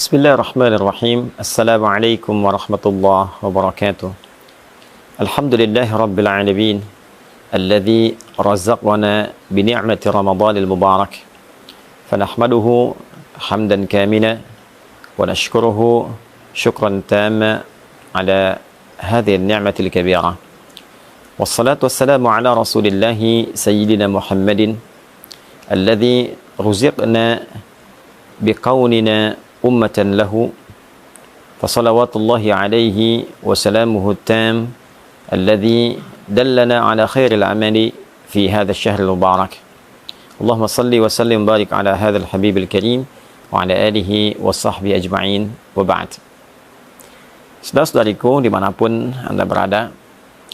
Bismillahirrahmanirrahim. Assalamualaikum warahmatullahi wabarakatuh. Alhamdulillahi rabbil alamin alladhi razaqana bi ni'mati Ramadanil mubarak. Fanahmaduhu hamdan kamila wa nashkuruhu syukran tamma ala hadhihi an-ni'mati al-kabira. Wassalatu wassalamu ala rasulillahi sayyidina Muhammadin alladhi ruziqna biqaunina ummatan lahu fasalawatullahi alaihi wasalamuhu tam alladhi dallana ala khairil amali fi hadha syahril mubarak. Allahumma salli wa sallim barik ala hadzal habibil karim wa ala alihi wa sahbihi ajma'in wa ba'd. Saudara-saudariku dimanapun Anda berada,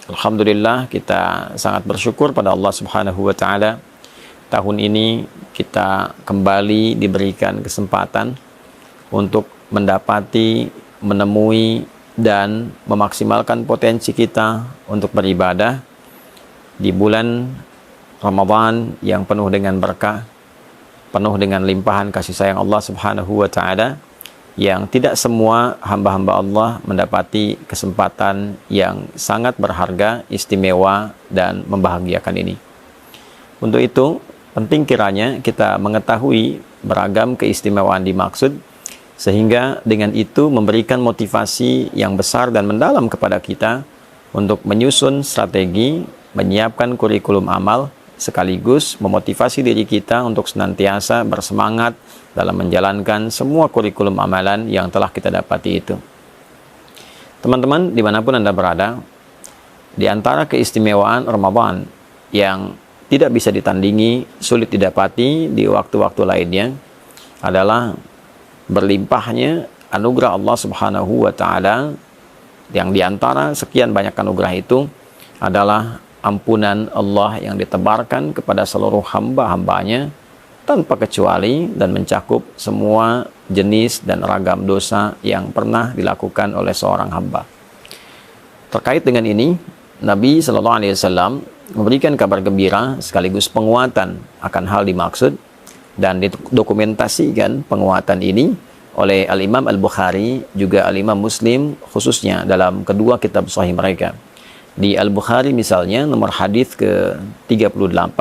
alhamdulillah kita sangat bersyukur pada Allah Subhanahu wa taala. Tahun ini kita kembali diberikan kesempatan untuk mendapati, menemui, dan memaksimalkan potensi kita untuk beribadah di bulan Ramadan yang penuh dengan berkah, penuh dengan limpahan kasih sayang Allah Subhanahu wa taala, yang tidak semua hamba-hamba Allah mendapati kesempatan yang sangat berharga, istimewa, dan membahagiakan ini. Untuk itu, penting kiranya kita mengetahui beragam keistimewaan dimaksud, sehingga dengan itu memberikan motivasi yang besar dan mendalam kepada kita untuk menyusun strategi, menyiapkan kurikulum amal, sekaligus memotivasi diri kita untuk senantiasa bersemangat dalam menjalankan semua kurikulum amalan yang telah kita dapati itu. Teman-teman, dimanapun Anda berada, di antara keistimewaan Ramadan yang tidak bisa ditandingi, sulit didapati di waktu-waktu lainnya adalah berlimpahnya anugerah Allah Subhanahu wa taala, yang diantara sekian banyak anugerah itu adalah ampunan Allah yang ditebarkan kepada seluruh hamba-hambanya tanpa kecuali dan mencakup semua jenis dan ragam dosa yang pernah dilakukan oleh seorang hamba. Terkait dengan ini, Nabi Shallallahu Alaihi Wasallam memberikan kabar gembira sekaligus penguatan akan hal dimaksud, dan didokumentasikan penguatan ini oleh Al-Imam Al-Bukhari juga Al-Imam Muslim, khususnya dalam kedua kitab sahih mereka. Di Al-Bukhari misalnya nomor hadis ke-38,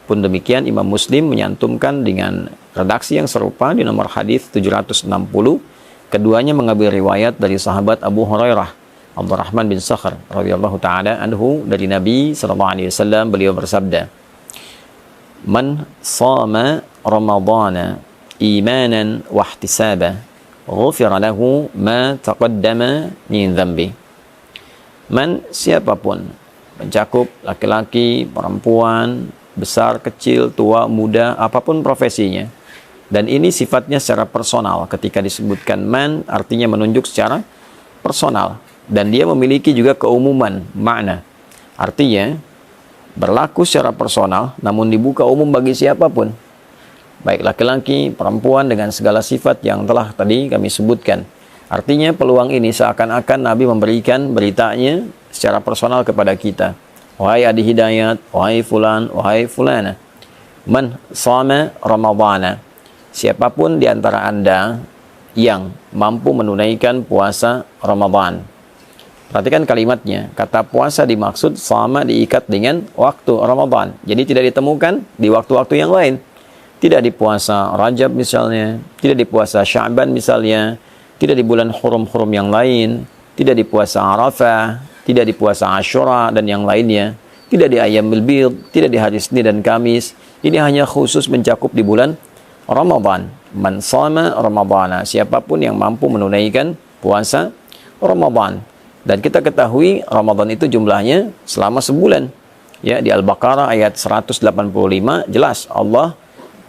pun demikian Imam Muslim menyantumkan dengan redaksi yang serupa di nomor hadis 760. Keduanya mengambil riwayat dari sahabat Abu Hurairah Abdurrahman bin Sakhr radhiyallahu taala anhu dari Nabi sallallahu alaihi wasallam, beliau bersabda, "Man shama Ramadana imanan wa ihtisaba, ghufira lahu ma taqaddama min dhanbi." Man, siapapun, mencakup laki-laki, perempuan, besar, kecil, tua, muda, apapun profesinya. Dan ini sifatnya secara personal. Ketika disebutkan man, artinya menunjuk secara personal. Dan dia memiliki juga keumuman makna. Artinya berlaku secara personal, namun dibuka umum bagi siapapun, baik laki-laki, perempuan, dengan segala sifat yang telah tadi kami sebutkan. Artinya peluang ini seakan-akan Nabi memberikan beritanya secara personal kepada kita. Wahai Adi Hidayat, wahai fulan, wahai fulana, man shama Ramadana, siapapun di antara Anda yang mampu menunaikan puasa Ramadan. Perhatikan kalimatnya, kata puasa dimaksud, sama diikat dengan waktu Ramadan. Jadi tidak ditemukan di waktu-waktu yang lain. Tidak di puasa Rajab misalnya, tidak di puasa Sya'ban misalnya, tidak di bulan hurum-hurum yang lain, tidak di puasa Arafah, tidak di puasa Asyura dan yang lainnya, tidak di Ayyamul Bid, tidak di hari Senin dan Kamis. Ini hanya khusus mencakup di bulan Ramadan. Man shama Ramadana, siapapun yang mampu menunaikan puasa Ramadan. Dan kita ketahui Ramadan itu jumlahnya selama sebulan. Ya, di Al-Baqarah ayat 185 jelas Allah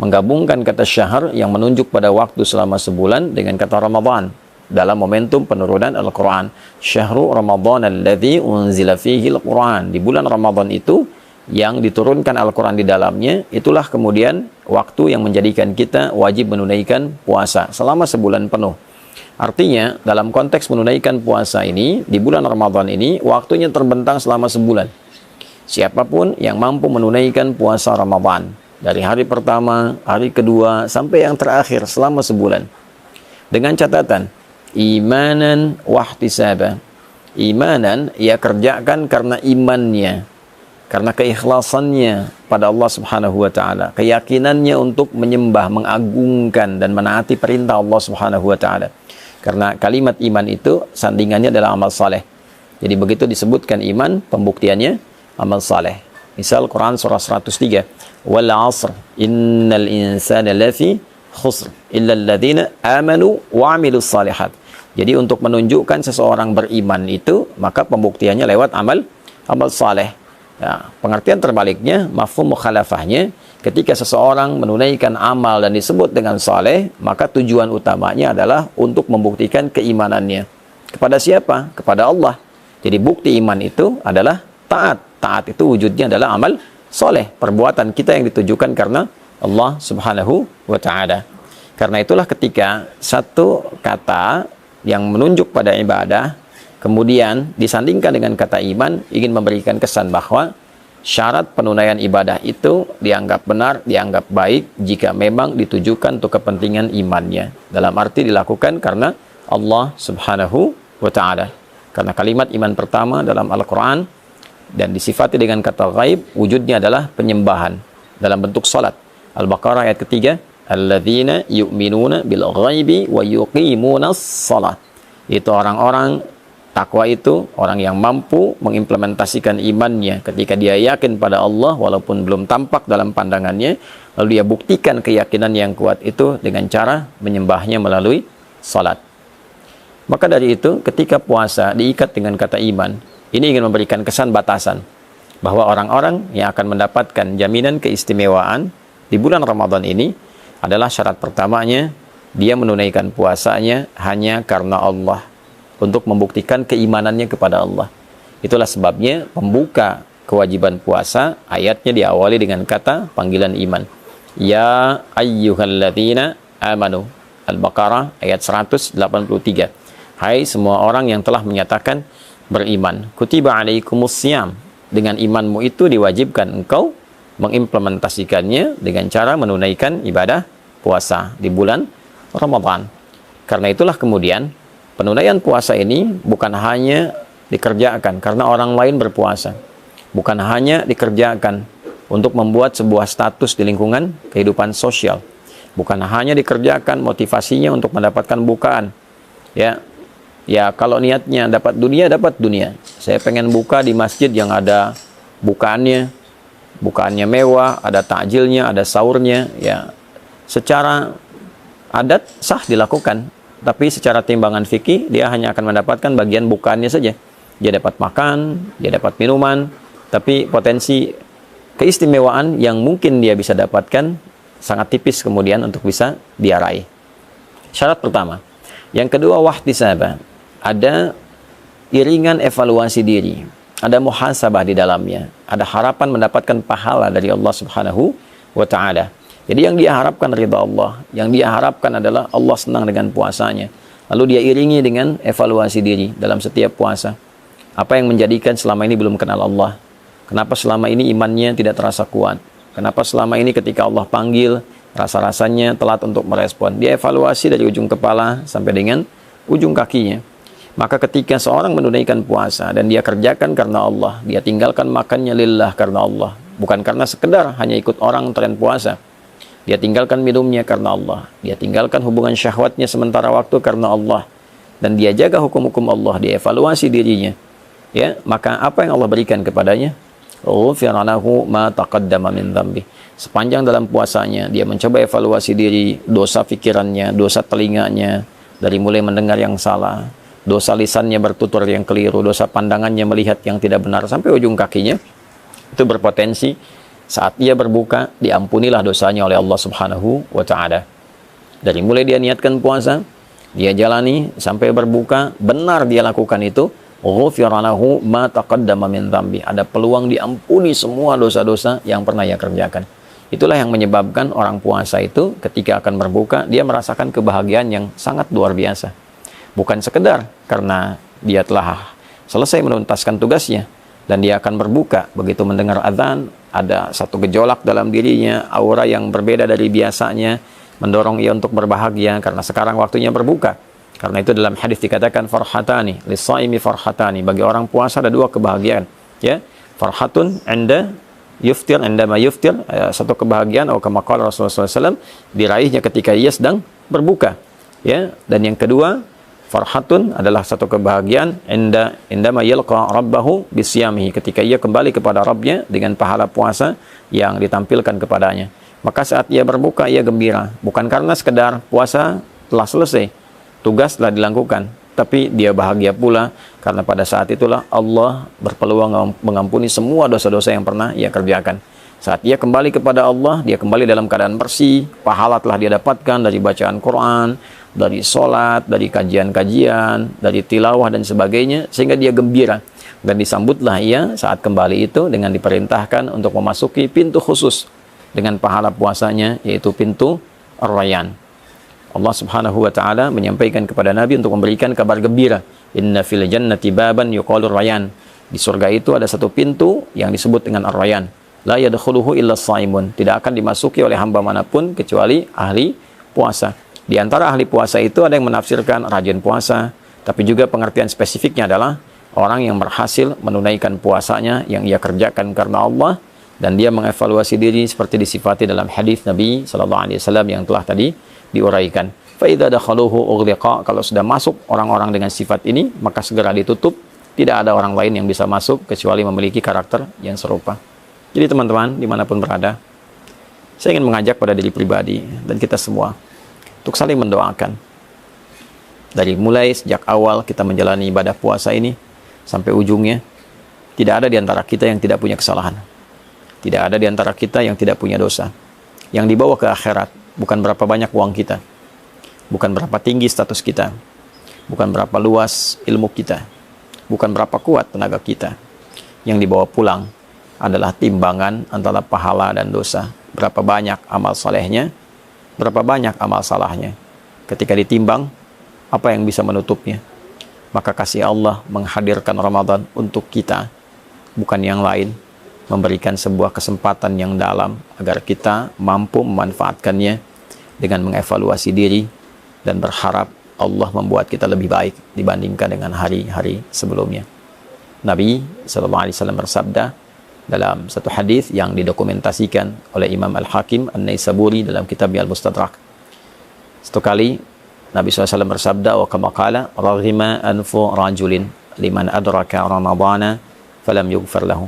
menggabungkan kata syahr yang menunjuk pada waktu selama sebulan dengan kata Ramadan dalam momentum penurunan Al-Quran. Syahrul Ramadan alladzi unzila fihi Al-Quran. Di bulan Ramadan itu yang diturunkan Al-Quran di dalamnya, itulah kemudian waktu yang menjadikan kita wajib menunaikan puasa selama sebulan penuh. Artinya dalam konteks menunaikan puasa ini, di bulan Ramadan ini waktunya terbentang selama sebulan. Siapapun yang mampu menunaikan puasa Ramadan dari hari pertama, hari kedua, sampai yang terakhir selama sebulan, dengan catatan imanan wahtisaba. Imanan ia kerjakan karena imannya, karena keikhlasannya pada Allah Subhanahu wa taala, keyakinannya untuk menyembah, mengagungkan dan menaati perintah Allah Subhanahu wa taala. Karena kalimat iman itu sandingannya adalah amal saleh. Jadi begitu disebutkan iman, pembuktiannya amal saleh. Misal Quran surah 103, wal 'asr innal insana lafi khusr illa alladziina amanu wa 'amilus shalihat. Jadi untuk menunjukkan seseorang beriman itu, maka pembuktiannya lewat amal saleh. Ya, pengertian terbaliknya, mafhum mukhalafahnya, ketika seseorang menunaikan amal dan disebut dengan saleh, maka tujuan utamanya adalah untuk membuktikan keimanannya. Kepada siapa? Kepada Allah. Jadi bukti iman itu adalah taat. Taat itu wujudnya adalah amal saleh, perbuatan kita yang ditujukan karena Allah Subhanahu wa taala. Karena itulah ketika satu kata yang menunjuk pada ibadah kemudian disandingkan dengan kata iman, ingin memberikan kesan bahwa syarat penunaian ibadah itu dianggap benar, dianggap baik jika memang ditujukan untuk kepentingan imannya, dalam arti dilakukan karena Allah Subhanahu wa ta'ala. Karena kalimat iman pertama dalam Al-Quran dan disifati dengan kata ghaib, wujudnya adalah penyembahan dalam bentuk salat. Al-Baqarah ayat ketiga, alladzina yu'minuna bil ghaibi wa yuqimunas salat. Itu orang-orang takwa, itu orang yang mampu mengimplementasikan imannya ketika dia yakin pada Allah walaupun belum tampak dalam pandangannya, lalu dia buktikan keyakinan yang kuat itu dengan cara menyembahnya melalui salat. Maka dari itu ketika puasa diikat dengan kata iman, ini ingin memberikan kesan batasan bahwa orang-orang yang akan mendapatkan jaminan keistimewaan di bulan Ramadan ini adalah syarat pertamanya, dia menunaikan puasanya hanya karena Allah, untuk membuktikan keimanannya kepada Allah. Itulah sebabnya pembuka kewajiban puasa, ayatnya diawali dengan kata panggilan iman. Ya ayyuhalladzina amanu. Al-Baqarah ayat 183. Hai semua orang yang telah menyatakan beriman. Kutiba alaikumussyam. Dengan imanmu itu diwajibkan engkau mengimplementasikannya dengan cara menunaikan ibadah puasa di bulan Ramadan. Karena itulah kemudian penunaian puasa ini bukan hanya dikerjakan karena orang lain berpuasa, bukan hanya dikerjakan untuk membuat sebuah status di lingkungan kehidupan sosial, bukan hanya dikerjakan motivasinya untuk mendapatkan bukaan. Ya kalau niatnya dapat dunia, dapat dunia. Saya pengen buka di masjid yang ada bukaannya mewah, ada takjilnya, ada sahurnya, ya secara adat sah dilakukan, tapi secara timbangan fikih dia hanya akan mendapatkan bagian bukaannya saja. Dia dapat makan, dia dapat minuman, tapi potensi keistimewaan yang mungkin dia bisa dapatkan sangat tipis kemudian untuk bisa dia raih. Syarat pertama. Yang kedua, wahtisaba. Ada iringan evaluasi diri, ada muhasabah di dalamnya, ada harapan mendapatkan pahala dari Allah Subhanahu wa ta'ala. Jadi yang dia harapkan ridha Allah, yang dia harapkan adalah Allah senang dengan puasanya. Lalu dia iringi dengan evaluasi diri dalam setiap puasa. Apa yang menjadikan selama ini belum kenal Allah? Kenapa selama ini imannya tidak terasa kuat? Kenapa selama ini ketika Allah panggil, rasa-rasanya telat untuk merespon? Dia evaluasi dari ujung kepala sampai dengan ujung kakinya. Maka ketika seorang menunaikan puasa dan dia kerjakan karena Allah, dia tinggalkan makannya lillah karena Allah, bukan karena sekedar hanya ikut orang tren puasa. Dia tinggalkan minumnya karena Allah, dia tinggalkan hubungan syahwatnya sementara waktu karena Allah, dan dia jaga hukum-hukum Allah, dia evaluasi dirinya. Ya, maka apa yang Allah berikan kepadanya? Ghufira lahu ma taqaddama min dzambi. Sepanjang dalam puasanya dia mencoba evaluasi diri, dosa pikirannya, dosa telinganya dari mulai mendengar yang salah, dosa lisannya bertutur yang keliru, dosa pandangannya melihat yang tidak benar, sampai ujung kakinya. Itu berpotensi saat dia berbuka diampunilah dosanya oleh Allah Subhanahu wa ta'ala. Dari mulai dia niatkan puasa, dia jalani sampai berbuka, benar dia lakukan itu, ghufira lahu ma taqaddama min dzambi. Ada peluang diampuni semua dosa-dosa yang pernah ia kerjakan. Itulah yang menyebabkan orang puasa itu ketika akan berbuka, dia merasakan kebahagiaan yang sangat luar biasa. Bukan sekedar karena dia telah selesai menuntaskan tugasnya dan dia akan berbuka, begitu mendengar azan ada satu gejolak dalam dirinya, aura yang berbeda dari biasanya, mendorong ia untuk berbahagia karena sekarang waktunya berbuka. Karena itu dalam hadis dikatakan farhatani lis-shaimi farhatani, bagi orang puasa ada dua kebahagiaan, ya. Farhatun 'inda yuftir, indama yuftir, satu kebahagiaan atau kama qala Rasulullah SAW, diraihnya ketika ia sedang berbuka, ya. Dan yang kedua, farhatun adalah satu kebahagiaan indama yalqa rabbahu bisyamihi, ketika ia kembali kepada Rabbnya dengan pahala puasa yang ditampilkan kepadanya. Maka saat ia berbuka ia gembira, bukan karena sekedar puasa telah selesai, tugas telah dilakukan, tapi dia bahagia pula karena pada saat itulah Allah berpeluang mengampuni semua dosa-dosa yang pernah ia kerjakan. Saat ia kembali kepada Allah, dia kembali dalam keadaan bersih, pahala telah dia dapatkan dari bacaan Quran, dari sholat, dari kajian-kajian, dari tilawah dan sebagainya, sehingga dia gembira. Dan disambutlah ia saat kembali itu dengan diperintahkan untuk memasuki pintu khusus dengan pahala puasanya, yaitu pintu Ar-Rayyan. Allah Subhanahu wa taala menyampaikan kepada Nabi untuk memberikan kabar gembira. Inna fil jannati baban yuqalu Ar-Rayyan. Di surga itu ada satu pintu yang disebut dengan Ar-Rayyan. La yadkhuluhu illa shaimun. Tidak akan dimasuki oleh hamba manapun kecuali ahli puasa. Di antara ahli puasa itu ada yang menafsirkan rajin puasa, tapi juga pengertian spesifiknya adalah orang yang berhasil menunaikan puasanya yang ia kerjakan karena Allah, dan dia mengevaluasi diri seperti disifati dalam hadis Nabi sallallahu alaihi wasallam yang telah tadi diuraikan. Fa idza dakhaluhu ughliqa, kalau sudah masuk orang-orang dengan sifat ini, maka segera ditutup. Tidak ada orang lain yang bisa masuk kecuali memiliki karakter yang serupa. Jadi teman-teman, dimanapun berada, saya ingin mengajak pada diri pribadi dan kita semua untuk saling mendoakan. Dari mulai sejak awal kita menjalani ibadah puasa ini sampai ujungnya, tidak ada di antara kita yang tidak punya kesalahan. Tidak ada di antara kita yang tidak punya dosa. Yang dibawa ke akhirat bukan berapa banyak uang kita, bukan berapa tinggi status kita, bukan berapa luas ilmu kita, bukan berapa kuat tenaga kita. Yang dibawa pulang adalah timbangan antara pahala dan dosa. Berapa banyak amal salehnya, berapa banyak amal salahnya. Ketika ditimbang, apa yang bisa menutupnya? Maka kasih Allah menghadirkan Ramadan untuk kita, bukan yang lain, memberikan sebuah kesempatan yang dalam agar kita mampu memanfaatkannya dengan mengevaluasi diri dan berharap Allah membuat kita lebih baik dibandingkan dengan hari-hari sebelumnya. Nabi SAW bersabda dalam satu hadis yang didokumentasikan oleh Imam Al-Hakim An-Naisaburi dalam kitab Al-Mustadrak. Satu kali Nabi SAW bersabda, wa kama qala raghima anfu rajulin liman adraka ramadhana falam yughfar lahu.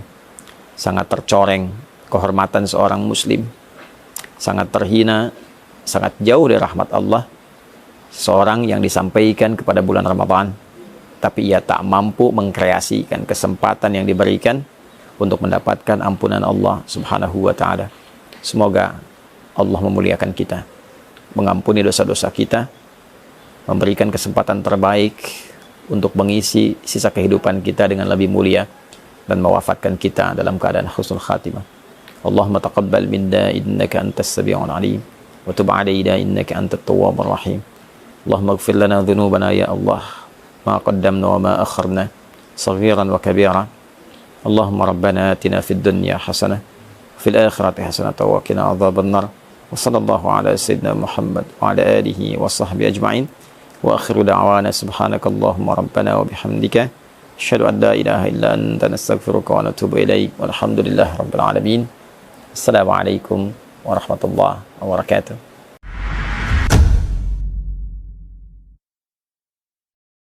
Sangat tercoreng kehormatan seorang muslim, sangat terhina, sangat jauh dari rahmat Allah seorang yang disampaikan kepada bulan Ramadan, tapi ia tak mampu mengkreasikan kesempatan yang diberikan untuk mendapatkan ampunan Allah Subhanahu wa ta'ala. Semoga Allah memuliakan kita, mengampuni dosa-dosa kita, memberikan kesempatan terbaik untuk mengisi sisa kehidupan kita dengan lebih mulia, dan mewafatkan kita dalam keadaan husnul khatimah. Allahumma taqabbal minna innaka antas sami'ul alim wa tub 'alaina innaka antat tawwabur rahim. Allahumma ighfir lana dhunubana ya Allah, ma qaddamna wa ma akharna, saghiran wa kabira. Allahumma rabbana atina fid dunya hasanah fil akhirati hasanah wa qina adzaban nar. Wa sallallahu ala sayyidina Muhammad wa ala alihi wa sahbihi ajma'in. Wa akhiru da'wana subhanakallahumma rabbana wa bihamdika asyhadu an la ilaha illa anta nastaghfiruka wa natubu ilaik. Walhamdulillahi rabbil alamin. Assalamualaikum warahmatullahi wabarakatuh.